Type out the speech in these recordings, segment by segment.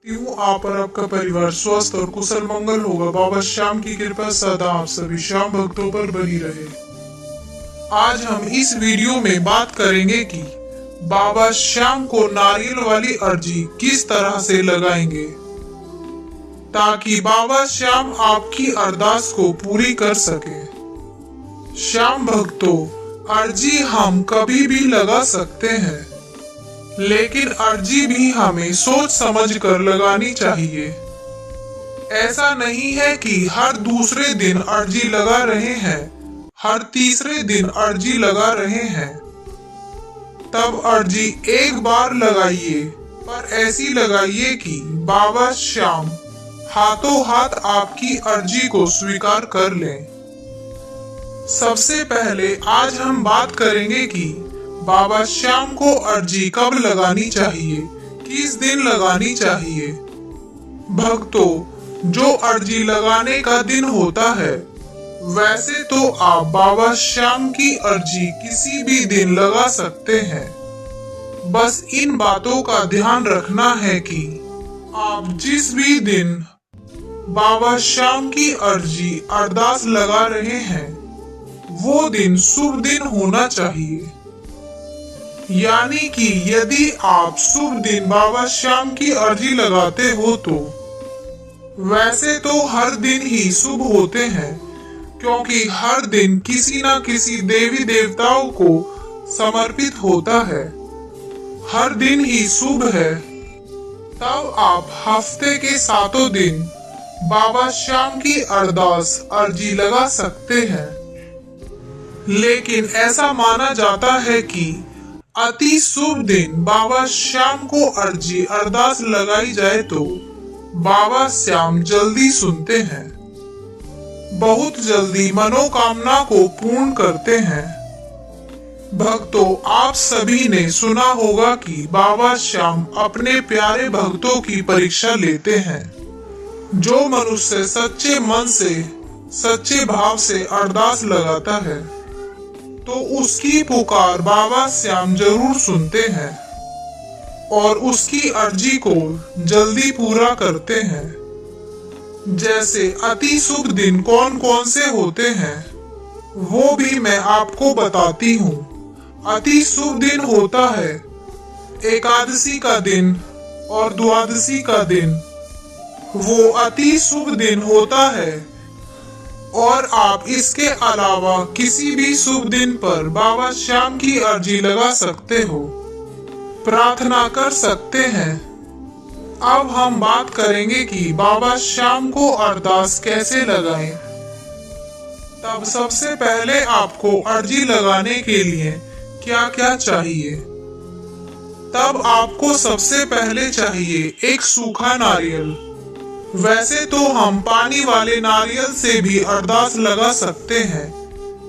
हूँ आप और आपका परिवार स्वस्थ और कुशल मंगल होगा। बाबा श्याम की कृपा सदा आप सभी श्याम भक्तों पर बनी रहे। आज हम इस वीडियो में बात करेंगे कि बाबा श्याम को नारियल वाली अर्जी किस तरह से लगाएंगे ताकि बाबा श्याम आपकी अरदास को पूरी कर सके। श्याम भक्तों, अर्जी हम कभी भी लगा सकते हैं, लेकिन अर्जी भी हमें सोच समझ कर लगानी चाहिए। ऐसा नहीं है कि हर दूसरे दिन अर्जी लगा रहे हैं, हर तीसरे दिन अर्जी लगा रहे हैं। तब अर्जी एक बार लगाइए, पर ऐसी लगाइए कि बाबा श्याम हाथों हाथ आपकी अर्जी को स्वीकार कर लें। सबसे पहले आज हम बात करेंगे कि बाबा श्याम को अर्जी कब लगानी चाहिए, किस दिन लगानी चाहिए। भक्तों, जो अर्जी लगाने का दिन होता है, वैसे तो आप बाबा श्याम की अर्जी किसी भी दिन लगा सकते हैं। बस इन बातों का ध्यान रखना है कि आप जिस भी दिन बाबा श्याम की अर्जी अरदास लगा रहे हैं, वो दिन शुभ दिन होना चाहिए। यानी कि यदि आप शुभ दिन बाबा श्याम की अर्जी लगाते हो तो वैसे तो हर दिन ही शुभ होते हैं, क्योंकि हर दिन किसी न किसी देवी देवताओं को समर्पित होता है। हर दिन ही शुभ है। तब आप हफ्ते के 7 दिन बाबा श्याम की अरदास अर्जी लगा सकते हैं। लेकिन ऐसा माना जाता है कि अति शुभ दिन बाबा श्याम को अर्जी अरदास लगाई जाए तो बाबा श्याम जल्दी सुनते हैं, बहुत जल्दी मनोकामना को पूर्ण करते हैं। भक्तों, आप सभी ने सुना होगा कि बाबा श्याम अपने प्यारे भक्तों की परीक्षा लेते हैं। जो मनुष्य सच्चे मन से, सच्चे भाव से अरदास लगाता है तो उसकी पुकार बाबा श्याम जरूर सुनते हैं और उसकी अर्जी को जल्दी पूरा करते हैं। जैसे अति शुभ दिन कौन कौन से होते हैं, वो भी मैं आपको बताती हूँ। अति शुभ दिन होता है एकादशी का दिन और द्वादशी का दिन, वो अति शुभ दिन होता है। और आप इसके अलावा किसी भी शुभ दिन पर बाबा श्याम की अर्जी लगा सकते हो, प्रार्थना कर सकते हैं। अब हम बात करेंगे कि बाबा श्याम को अरदास कैसे लगाएं। तब सबसे पहले आपको अर्जी लगाने के लिए क्या क्या चाहिए। तब आपको सबसे पहले चाहिए एक सूखा नारियल। वैसे तो हम पानी वाले नारियल से भी अरदास लगा सकते हैं,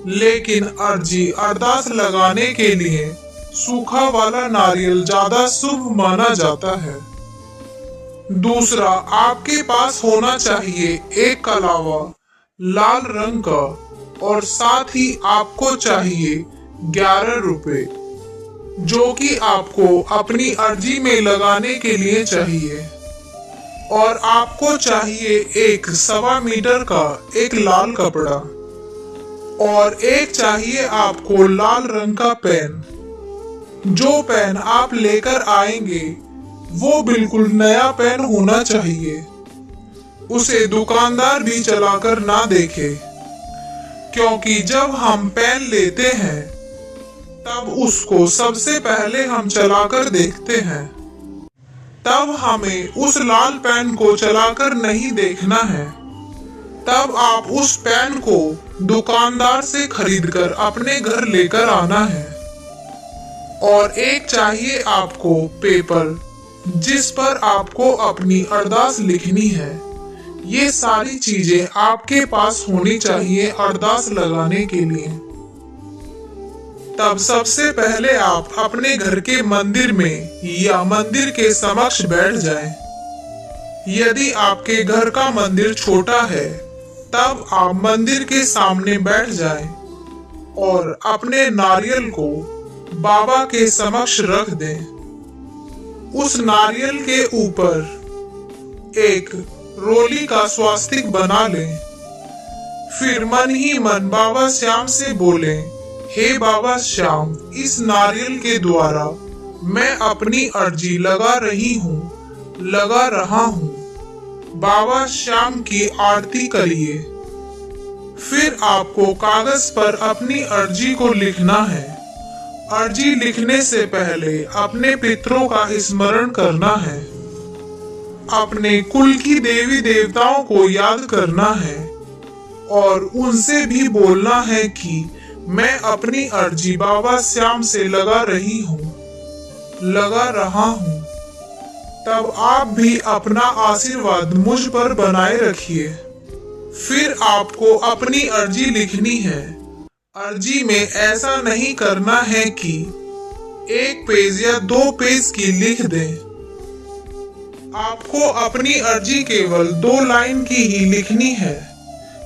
लेकिन अर्जी अरदास लगाने के लिए सूखा वाला नारियल ज्यादा शुभ माना जाता है। दूसरा, आपके पास होना चाहिए एक कलावा लाल रंग का, और साथ ही आपको चाहिए 11 रुपए, जो कि आपको अपनी अर्जी में लगाने के लिए चाहिए। और आपको चाहिए एक 1.25 मीटर का एक लाल कपड़ा, और एक चाहिए आपको लाल रंग का पेन। जो पेन आप लेकर आएंगे वो बिल्कुल नया पेन होना चाहिए। उसे दुकानदार भी चलाकर ना देखे, क्योंकि जब हम पेन लेते हैं तब उसको सबसे पहले हम चलाकर देखते हैं। तब हमें उस लाल पेन को चलाकर नहीं देखना है। तब आप उस पेन को दुकानदार से खरीदकर अपने घर लेकर आना है। और एक चाहिए आपको पेपर, जिस पर आपको अपनी अरदास लिखनी है। ये सारी चीजें आपके पास होनी चाहिए अरदास लगाने के लिए। तब सबसे पहले आप अपने घर के मंदिर में या मंदिर के समक्ष बैठ जाएं। यदि आपके घर का मंदिर छोटा है, तब आप मंदिर के सामने बैठ जाएं और अपने नारियल को बाबा के समक्ष रख दें। उस नारियल के ऊपर एक रोली का स्वास्तिक बना लें। फिर मन ही मन बाबा श्याम से बोले, हे बाबा श्याम, इस नारियल के द्वारा मैं अपनी अर्जी लगा रहा हूँ। बाबा श्याम की आरती करिए। फिर आपको कागज पर अपनी अर्जी को लिखना है। अर्जी लिखने से पहले अपने पितरों का स्मरण करना है। अपने कुल की देवी देवताओं को याद करना है और उनसे भी बोलना है कि मैं अपनी अर्जी बाबा श्याम से लगा रहा हूँ। तब आप भी अपना आशीर्वाद मुझ पर बनाए रखिए। फिर आपको अपनी अर्जी लिखनी है। अर्जी में ऐसा नहीं करना है कि 1 पेज या 2 पेज की लिख दें। आपको अपनी अर्जी केवल 2 लाइन की ही लिखनी है।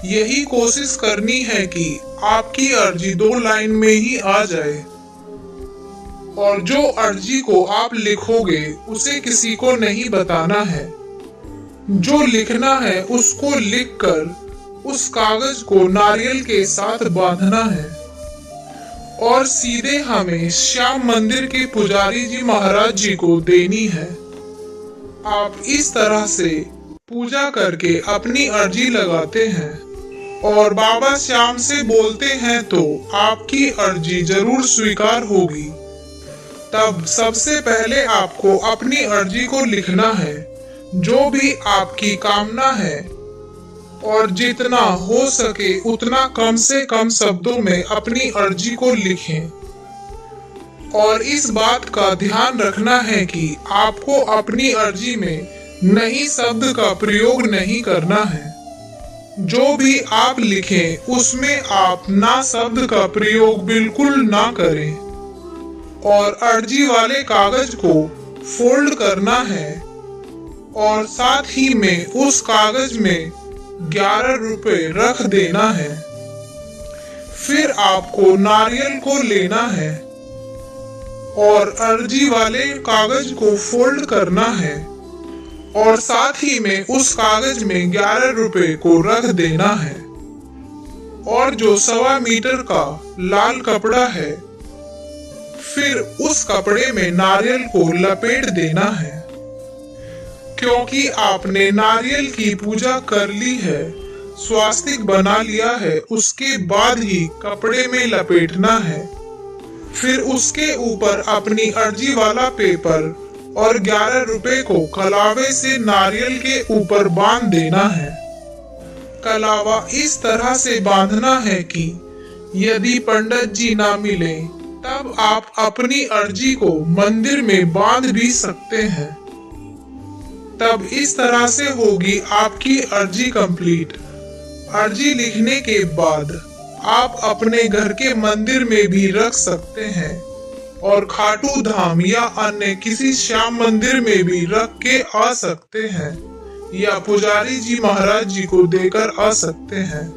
यही कोशिश करनी है कि आपकी अर्जी 2 लाइन में ही आ जाए। और जो अर्जी को आप लिखोगे उसे किसी को नहीं बताना है। जो लिखना है उसको लिखकर उस कागज को नारियल के साथ बांधना है और सीधे हमें श्याम मंदिर के पुजारी जी महाराज जी को देनी है। आप इस तरह से पूजा करके अपनी अर्जी लगाते हैं और बाबा श्याम से बोलते हैं तो आपकी अर्जी जरूर स्वीकार होगी। तब सबसे पहले आपको अपनी अर्जी को लिखना है, जो भी आपकी कामना है, और जितना हो सके उतना कम से कम शब्दों में अपनी अर्जी को लिखें। और इस बात का ध्यान रखना है कि आपको अपनी अर्जी में नहीं शब्द का प्रयोग नहीं करना है। जो भी आप लिखें उसमें आप ना शब्द का प्रयोग बिल्कुल ना करें। और अर्जी वाले कागज को फोल्ड करना है और साथ ही में उस कागज में 11 रुपए रख देना है। फिर आपको नारियल को लेना है और अर्जी वाले कागज को फोल्ड करना है और साथ ही में उस कागज में 11 रुपए को रख देना है। और जो 1.25 मीटर का लाल कपड़ा है, फिर उस कपड़े में नारियल को लपेट देना है। क्योंकि आपने नारियल की पूजा कर ली है, स्वास्तिक बना लिया है, उसके बाद ही कपड़े में लपेटना है। फिर उसके ऊपर अपनी अर्जी वाला पेपर और 11 रुपए को कलावे से नारियल के ऊपर बांध देना है। कलावा इस तरह से बांधना है कि यदि पंडित जी ना मिले तब आप अपनी अर्जी को मंदिर में बांध भी सकते हैं। तब इस तरह से होगी आपकी अर्जी कंप्लीट। अर्जी लिखने के बाद आप अपने घर के मंदिर में भी रख सकते हैं और खाटू धाम या अन्य किसी श्याम मंदिर में भी रख के आ सकते हैं या पुजारी जी महाराज जी को देकर आ सकते हैं।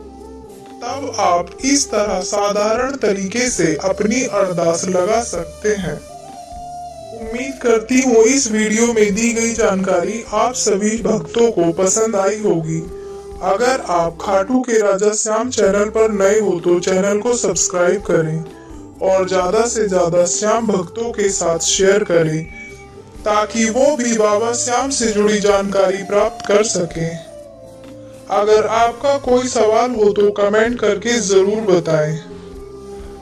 तब आप इस तरह साधारण तरीके से अपनी अरदास लगा सकते हैं। उम्मीद करती हूँ इस वीडियो में दी गई जानकारी आप सभी भक्तों को पसंद आई होगी। अगर आप खाटू के राजा श्याम चैनल पर नए हो तो चैनल को सब्सक्राइब करें और ज्यादा से ज्यादा श्याम भक्तों के साथ शेयर करें ताकि वो भी बाबा श्याम से जुड़ी जानकारी प्राप्त कर सकें। अगर आपका कोई सवाल हो तो कमेंट करके जरूर बताएं।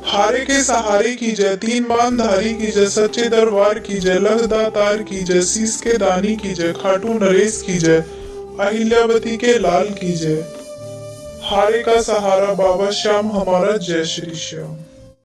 हारे के सहारे की जय, 3 बाणधारी की जय, सच्चे दरबार की जय, लखदातार की जय, शीश के दानी की जय, खाटू नरेश की जय, अहिल्यावती के लाल की जय। हारे का सहारा बाबा श्याम हमारा। जय श्री श्याम।